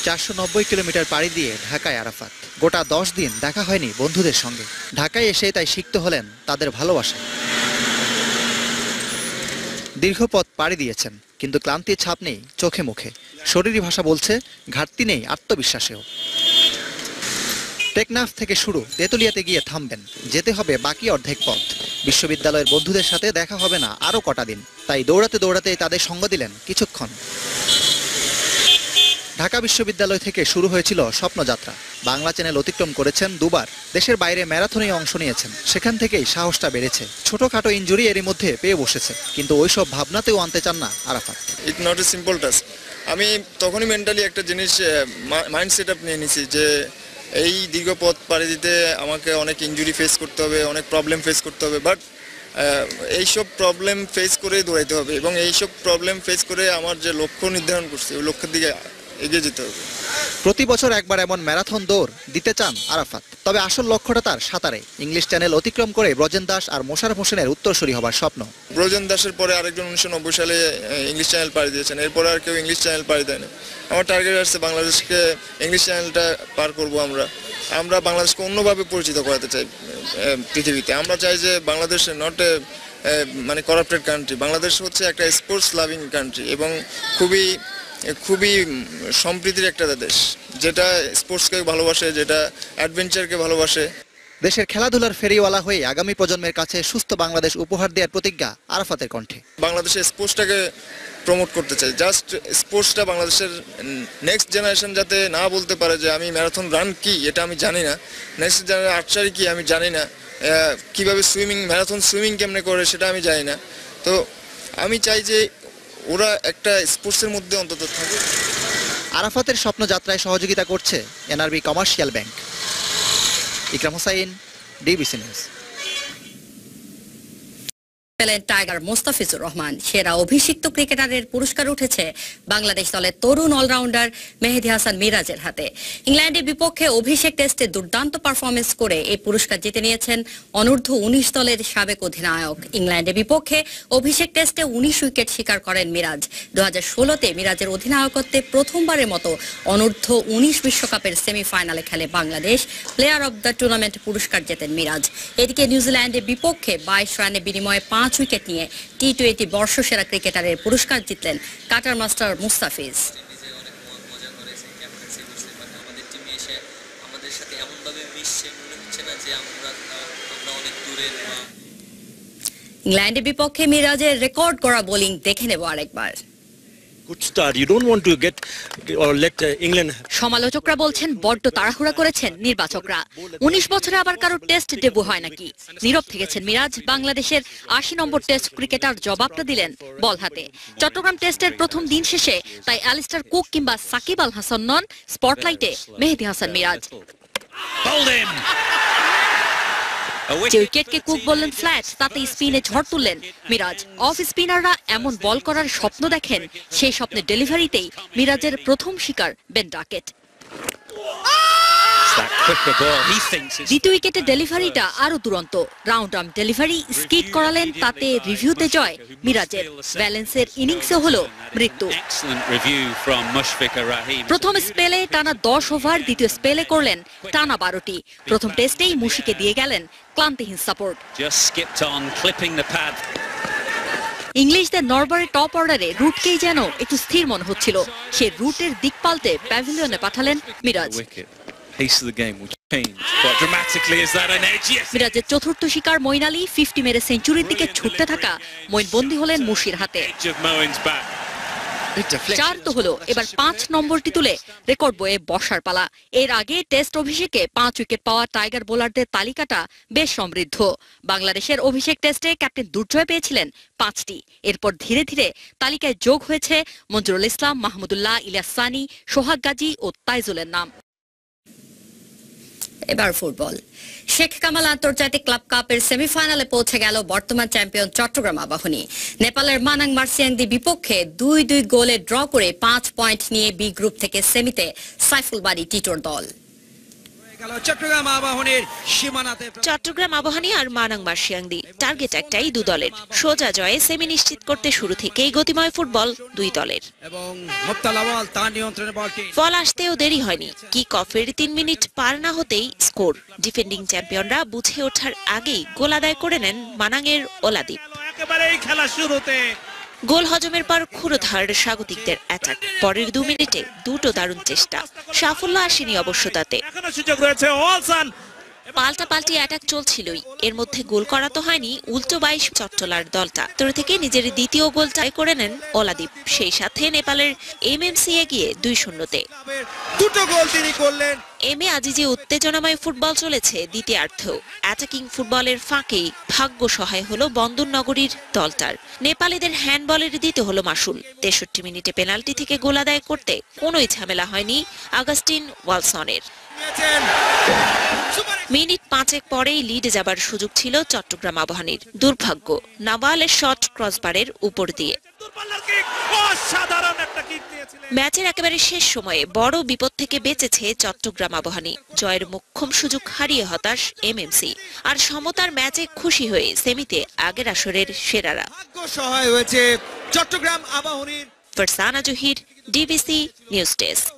490 kilometre পাড়ি দিয়ে ঢাকায় আরাফাত। গোটা 10 দিন দেখা হয়নি বন্ধুদের সঙ্গে। ঢাকায় এসে তাই শিখতে হলেন তাদের ভালোবাসা। দীর্ঘ পথ পাড়ি দিয়েছেন, কিন্তু ক্লান্তির ছাপ নেই চোখে মুখে। শরীরী ভাষা বলছে ঘাটতি নেই আত্মবিশ্বাসেও। টেকনাফ থেকে শুরু, তেতুলিয়াতে গিয়ে থামবেন। যেতে হবে বাকি অর্ধেক পথ। বিশ্ববিদ্যালয়ের বন্ধুদের সাথে দেখা হবে না আরও কটা দিন, তাই দৌড়াতে দৌড়াতে তাদের সঙ্গ দিলেন কিছুক্ষণ। ঢাকা বিশ্ববিদ্যালয় থেকে শুরু হয়েছিল স্বপ্নযাত্রা। বাংলা চ্যানেল অতিক্রম করেছেন দুবার। দেশের বাইরে ম্যারাথনে অংশ নিয়েছেন, সেখান থেকেই সাহসটা বেড়েছে। ছোটখাটো ইনজুরি এরই মধ্যে পেয়ে বসেছে, কিন্তু ওইসব ভাবনাতেও আনতে চান না Arafat. It not a simple task. আমি তখনই মেন্টালি একটা জিনিস মাইন্ড সেট আপ নিয়ে নিছি যে এই দীর্ঘ পথ পাড়ি দিতে আমাকে অনেক ইনজুরি ফেস করতে হবে, অনেক প্রবলেম ফেস করতে হবে, বাট এইসব প্রবলেম ফেস করে দৌড়াইতে হবে এবং এইসব প্রবলেম ফেস করে আমার যে লক্ষ্য নির্ধারণ করছি ওই লক্ষ্যের দিকে এগিয়ে যেতে হবে। প্রতি বছর একবার এমন ম্যারাথন দৌড় দিতে চান আরাফাত। তবে আসল লক্ষ্যটা তার সাঁতারে। ইংলিশ চ্যানেল অতিক্রম করে ব্রজেন দাস আর মোশাররফ হোসেনের উত্তরসূরি হবার স্বপ্ন। ব্রজেন দাসের পরে আরেকজন 1990 সালে ইংলিশ চ্যানেল পাড়ি দিয়েছেন, এরপরে আর কেউ ইংলিশ চ্যানেল পাড়ি দেয়নি। আমার টার্গেট আসছে বাংলাদেশকে ইংলিশ চ্যানেলটা পার করব। আমরা বাংলাদেশকে অন্যভাবে পরিচিত করাতে চাই পৃথিবীতে। আমরা চাই যে বাংলাদেশ নট এ মানে করাপ্টেড কান্ট্রি। বাংলাদেশ হচ্ছে একটা স্পোর্টস লাভিং কান্ট্রি এবং খুবই সম্প্রীতির একটা দেশ, যেটা স্পোর্টসকে ভালোবাসে, যেটা অ্যাডভেঞ্চারকে ভালোবাসে। দেশের খেলাধুলার ফেরিওয়ালা হয়ে আগামী প্রজন্মের কাছে সুস্থ বাংলাদেশ উপহার দেওয়ার প্রতিজ্ঞা আরাফাতের কণ্ঠে। বাংলাদেশের স্পোর্টসটাকে প্রমোট করতে চাই। জাস্ট স্পোর্টসটা বাংলাদেশের নেক্সট জেনারেশন যাতে না বলতে পারে যে আমি ম্যারাথন রান কি এটা আমি জানি না, নেক্সট জেনারেশন আর্চারি কি আমি জানি না, কিভাবে ম্যারাথন সুইমিং কেমনে করে সেটা আমি জানি না। তো আমি চাই যে ওরা একটা স্পোর্টসের মধ্যে অন্তত থাকে। আরাফাতের স্বপ্নযাত্রায় সহযোগিতা করছে এনআরবি কমার্শিয়াল ব্যাংক। ইকরাম হোসাইন, ডিবিসি নিউজ। পেলেন টাইগার মোস্তাফিজুর রহমান। সেরা অভিষিক্ত ক্রিকেটারের পুরস্কার উঠেছে বাংলাদেশ দলের তরুণ অলরাউন্ডার মেহেদী হাসান মিরাজের হাতে। ইংল্যান্ডের বিপক্ষে অভিষেক টেস্টে দুর্দান্ত পারফরমেন্স করে এই পুরস্কার জিতে নিয়েছেন অনূর্ধ্ব 19 দলের সাবেক অধিনায়ক। ইংল্যান্ডের বিপক্ষে অভিষেক টেস্টে 19 উইকেট শিকার করেন মিরাজ। 2016-তে মিরাজের অধিনায়কত্বে প্রথমবারের মতো অনূর্ধ্ব 19 বিশ্বকাপের সেমিফাইনালে খেলে Bangladesh. Player of the tournament পুরস্কার জেতেন মিরাজ। এদিকে নিউজিল্যান্ডের বিপক্ষে 22 রানের বিনিময়ে 5 উইকেট নিয়ে টি-20 বর্ষসেরা ক্রিকেটারের পুরস্কার জিতলেন কাটার মাস্টার মুস্তাফিজ। ইংল্যান্ডের বিপক্ষে মিরাজের রেকর্ড করা বোলিং দেখে নেব আরেকবার। সমালোচকরা বলছেন বড্ড তাড়াহুড়া করেছেন নির্বাচকরা। 19 বছরে আবার কারো টেস্ট ডেবু হয় নাকি? নীরব থেকেছেন মিরাজ। বাংলাদেশের 80 নম্বর টেস্ট ক্রিকেটার জবাবটা দিলেন বল হাতে। চট্টগ্রাম টেস্টের প্রথম দিন শেষে তাই অ্যালিস্টার কুক কিংবা সাকিব আল হাসান নন, স্পটলাইটে মেহেদী হাসান মিরাজ। যে উইকেটকে কুক বললেন ফ্ল্যাট, তাতে স্পিনে ঝড় তুললেন মিরাজ। অফ স্পিনাররা এমন বল করার স্বপ্ন দেখেন, সেই স্বপ্নের ডেলিভারিতেই মিরাজের প্রথম শিকার বেন ডাকেট। দ্বিতীয় উইকেটের ডেলিভারিটা আরো দুরন্ত। রাউন্ড আর্ম ডেলিভারি স্কিড করালেন, তাতে রিভিউতে জয় মিরাজের। ব্যালেন্সের ইনিংসে হলো মৃত্যু। প্রথম স্পেলে টানা 10 ওভার, দ্বিতীয় স্পেলে করলেন টানা 12টি। প্রথম টেস্টেই মুশিকে দিয়ে গেলেন ক্লান্তিহীন সাপোর্ট। ইংলিশদের নরবারের টপ অর্ডারে রুটকেই যেন একটু স্থির মনে হচ্ছিল। সে রুটের দিক পাল্টে প্যাভিলিয়নে পাঠালেন মিরাজ। মিরাজের চতুর্থ শিকার মঈন আলী 50 মেরে সেঞ্চুরির দিকে ছুটতে থাকা মঈন বন্দী হলেন মুশির হাতে। 4 তো হলো, এবার 5 নম্বরটি তুলে রেকর্ড বইয়ে বসার পালা। এর আগে টেস্ট অভিষেকে 5 উইকেট পাওয়া টাইগার বোলারদের তালিকাটা বেশ সমৃদ্ধ। বাংলাদেশের অভিষেক টেস্টে ক্যাপ্টেন দুর্জয় পেয়েছিলেন 5টি। এরপর ধীরে ধীরে তালিকায় যোগ হয়েছে মঞ্জুরুল ইসলাম, মাহমুদুল্লাহ, ইলিয়াস সানি, সোহাগ গাজী ও তাইজুলের নাম। এবার ফুটবল। শেখ কামাল আন্তর্জাতিক ক্লাব কাপের সেমিফাইনালে পৌঁছে গেল বর্তমান চ্যাম্পিয়ন চট্টগ্রাম আবাহনী। নেপালের মানাং মার্সিয়াংদি বিপক্ষে 2-2 গোলে ড্র করে 5 পয়েন্ট নিয়ে বি গ্রুপ থেকে সেমিতে সাইফুল বাড়ি টিটোর দল। চট্টগ্রাম আবাহনীর সীমানাতে চট্টগ্রাম আবাহনী আর মানাং মার্শিয়াংদি টার্গেট একটাই দু দলের সোজা জয়ে সেমি নিশ্চিত করতে শুরু থেকেই গতিময় ফুটবল দুই দলের এবং মুক্তাল আওয়াল তার নিয়ন্ত্রণে বলটি ফল আসতেও দেরি হয়নি কিক অফের 3 মিনিট পার না হতেই স্কোর ডিফেন্ডিং চ্যাম্পিয়নরা বুঝে ওঠার আগেই গোল আদায় করে নেন মানাংয়ের ওলাদীপ একেবারেই খেলা শুরুতে গোল হজমের পর ক্ষুরধার স্বাগতিকদের অ্যাটাক পরের 2 মিনিটে দুটো দারুণ চেষ্টা সাফল্য আসেনি অবশ্য তাতে এখনো সুযোগ রয়েছে ওয়ালসন পাল্টাপাল্টি অ্যাটাক চলছিলই এর মধ্যে গোল করা তো হয়নি উল্টো 22 চট্টলার দলটা তোর থেকে নিজের দ্বিতীয় গোলটাই করে নেন ওলাদীপ সেই সাথে নেপালের এমএমসি এগিয়ে 2-0-তে দুটো গোল তিনি করলেন এমএ আজিজে উত্তেজনাময় ফুটবল চলেছে দ্বিতীয়ার্ধেও অ্যাটাকিং ফুটবলের ফাঁকেই ভাগ্য সহায় হলো বন্দরনগরীর দলটার নেপালিদের হ্যান্ডবলের দিতে হলো মাসুল 63 মিনিটে পেনাল্টি থেকে গোল আদায় করতে কোনোই ঝামেলা হয়নি আগাস্টিন ওয়ালসনের মিনিট 5 পরেই লিড যাবার সুযোগ ছিল চট্টগ্রাম আবাহনীর দুর্ভাগ্য নাবালের শট ক্রসবারের উপর দিয়ে অসাধারণ একটা কিক দিয়েছিলেন ম্যাচের একেবারে শেষ সময়ে বড় বিপদ থেকে বেঁচেছে চট্টগ্রাম আবাহনী জয়ের মোক্ষম সুযোগ হারিয়ে হতাশ এমএমসি আর সমতার ম্যাচে খুশি হয়ে সেমিতে আগের আসরের সেরারা ভাগ্য সহায় হয়েছে চট্টগ্রাম আবাহনীর Farsana Zahir DBC news desk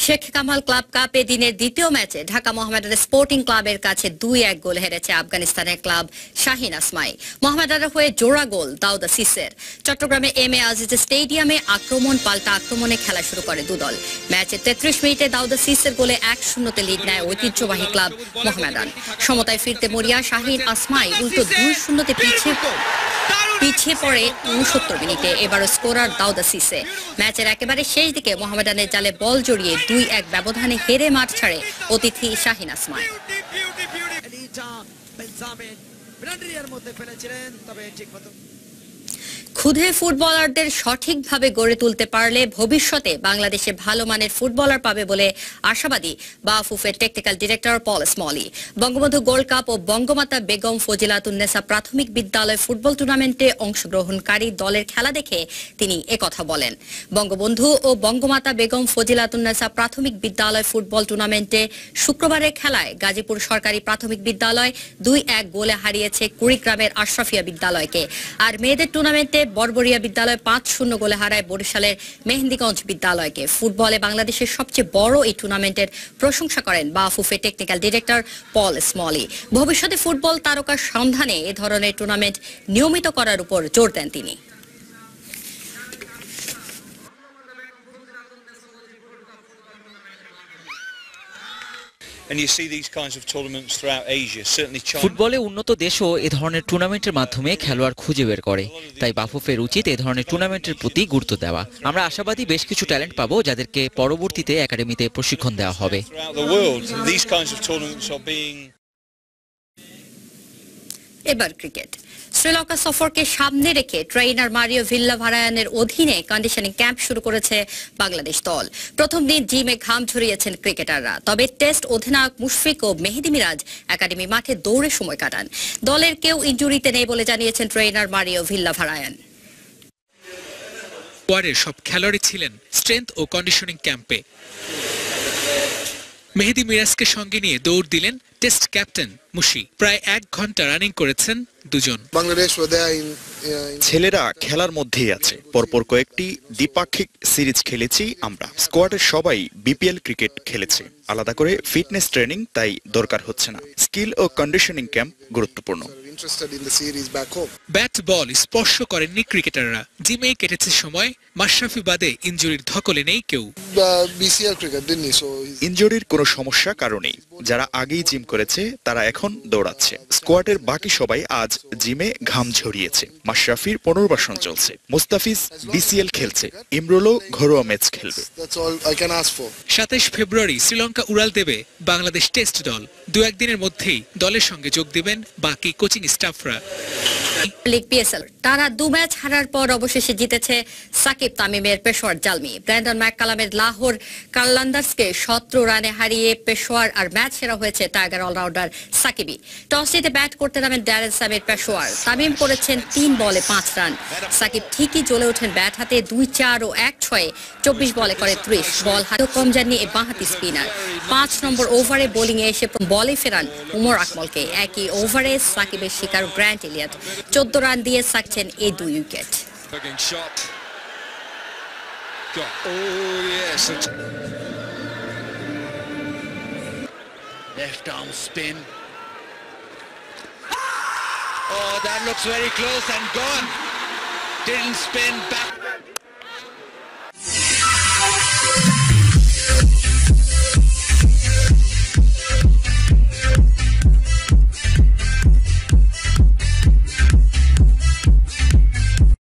Sheikh Kamal club কাপে দিনের দ্বিতীয় ম্যাচে ঢাকা মোহামেডান স্পোর্টিং ক্লাবের কাছে 2-1 গোল হেরেছে আফগানিস্তানের ক্লাব শাহিন আসমাই মোহামেডানের হয়ে জোড়া গোল দাউদ সিসের চট্টগ্রামে এমএ আজিজ স্টেডিয়ামে আক্রমণ পাল্টা আক্রমণে খেলা শুরু করে দুদল ম্যাচে 33 মিনিটে দাউদ সিসের গোলে 1-0 তে লিড নেয় ঐতিহ্যবাহী ক্লাব মোহামেডান সমতায় ফিরতে মরিয়া শাহিন আসমাই উল্টো 2-0 তে পিছিয়ে পড়ে 69 মিনিটে এবারও স্কোরার দাউদ সিসে ম্যাচের একেবারে শেষ দিকে মোহামেডানের জালে বল জড়িয়ে 2-1 ব্যবধানে হেরে মাঠ ছাড়ে অতিথি শাহিন আসমাই ক্ষুদে ফুটবলারদের সঠিকভাবে গড়ে তুলতে পারলে ভবিষ্যতে বাংলাদেশে ভালো মানের ফুটবলার পাবে বলে আশাবাদী বাফুফের টেকনিক্যাল ডিরেক্টর পল স্মলি বঙ্গবন্ধু গোল্ড কাপ ও বঙ্গমাতা বেগম ফজিলাতুন্নেসা প্রাথমিক বিদ্যালয় ফুটবল টুর্নামেন্টে অংশগ্রহণকারী দলের খেলা দেখে তিনি একথা বলেন বঙ্গবন্ধু ও বঙ্গমাতা বেগম ফজিলাতুন্নেসা প্রাথমিক বিদ্যালয় ফুটবল টুর্নামেন্টে শুক্রবারের খেলায় গাজীপুর সরকারি প্রাথমিক বিদ্যালয় 2-1 গোলে হারিয়েছে কুড়িগ্রামের আশরাফিয়া বিদ্যালয়কে আর মেয়েদের টুর্নামেন্টে বরবরিয়া বিদ্যালয় 5-0 গোলে হারায় বরিশালের মেহেন্দিগঞ্জ বিদ্যালয়কে ফুটবলে বাংলাদেশের সবচেয়ে বড় এই টুর্নামেন্টের প্রশংসা করেন বাফুফে টেকনিক্যাল ডিরেক্টর পল স্মলি ভবিষ্যতে ফুটবল তারকার সন্ধানে এ ধরনের টুর্নামেন্ট নিয়মিত করার উপর জোর দেন তিনি ফুটবলে উন্নত দেশও এ ধরনের টুর্নামেন্টের মাধ্যমে খেলোয়াড় খুঁজে বের করে তাই বাফুফের উচিত এ ধরনের টুর্নামেন্টের প্রতি গুরুত্ব দেওয়া আমরা আশাবাদী বেশ কিছু ট্যালেন্ট পাবো যাদেরকে পরবর্তীতে একাডেমিতে প্রশিক্ষণ দেওয়া হবে এবার ক্রিকেট শ্রীলঙ্কা সফরকে সামনে রেখে ট্রেইনার মারিও ভিল্লাভারায়ানের অধীনে কন্ডিশনিং ক্যাম্প শুরু করেছে বাংলাদেশ দল প্রথম দিন জিমে ঘাম ঝরিয়েছেন ক্রিকেটাররা তবে টেস্ট অধিনায়ক মুশফিক ও মেহেদী মিরাজ একাডেমি মাঠে দৌড়ে সময় কাটান দলের কেউ ইনজুরিতে নেই বলে জানিয়েছেন ট্রেইনার মারিও ভিল্লাভারায়ান ওয়ার্ডের সব খেলোয়াড়ই ছিলেন স্ট্রেংথ ও কন্ডিশনিং ক্যাম্পে মেহেদী মিরাজকে সঙ্গে নিয়ে দৌড় দিলেন টেস্ট ক্যাপ্টেন মুশি প্রায় 1 ঘন্টা রানিং করেছেন দুজন ছেলেরা খেলার মধ্যেই আছে পরপর কয়েকটি দ্বিপাক্ষিক সিরিজ খেলেছি আমরা স্কোয়াডের সবাই বিপিএল ক্রিকেট খেলেছে আলাদা করে ফিটনেস ট্রেনিং তাই দরকার হচ্ছে না স্কিল ও কন্ডিশনিং ক্যাম্প গুরুত্বপূর্ণ ব্যাট বল স্পর্শ করেননি ক্রিকেটাররা জিমে কেটেছে সময় মাশরাফি বাদে ইনজুরির ধকলে নেই কেউ ইনজুরির কোনো সমস্যা কারণেই যারা আগেই জিম করেছে তারা এখন দৌড়াচ্ছে স্কোয়াডের বাকি সবাই আজ জিমে ঘাম ঝরিয়েছে মাশরাফির পুনর্বাসন চলছে মুস্তাফিজ বিসিএল খেলছে ইমরুলও ঘরোয়া ম্যাচ খেলবে 27 ফেব্রুয়ারি শ্রীলঙ্কা উড়াল দেবে বাংলাদেশ টেস্ট দল 2-1 দিনের মধ্যেই দলের সঙ্গে যোগ দেবেন বাকি কোচিং স্টাফরা লিগ পিএসএল টানা 2 ম্যাচ হারার পর অবশেষে জিতেছে সাকিব তামিমের পেশোয়ার জালমি ব্র্যান্ডন ম্যাককালামের লাহোর কার্লান্দার্সকে 17 রানে হারিয়ে পেশোয়ার আর ম্যাচ সেরা হয়েছে টাইগার অলরাউন্ডার সাকিবই। টস জিতে ব্যাট করতে নামেন ড্যারেন সামির পেশোয়ার। তামিম করেছেন 3 বলে 5 রান। সাকিব ঠিকই জ্বলে ওঠেন ব্যাট হাতে 2-4 ও 1-6 24 বলে করে 30। বল হাতেও কম যাননি এই বাঁহাতি স্পিনার। 5 নম্বর ওভারে বোলিংয়ে এসে বলে ফেরান উমর আকমলকে। একই ওভারে সাকিবের শিকার গ্র্যান্ট এলিয়ট 14 রান দিয়ে সাকছেন এই 2 wicket. Left arm spin. Oh, that looks very close and gone. Didn't spin back.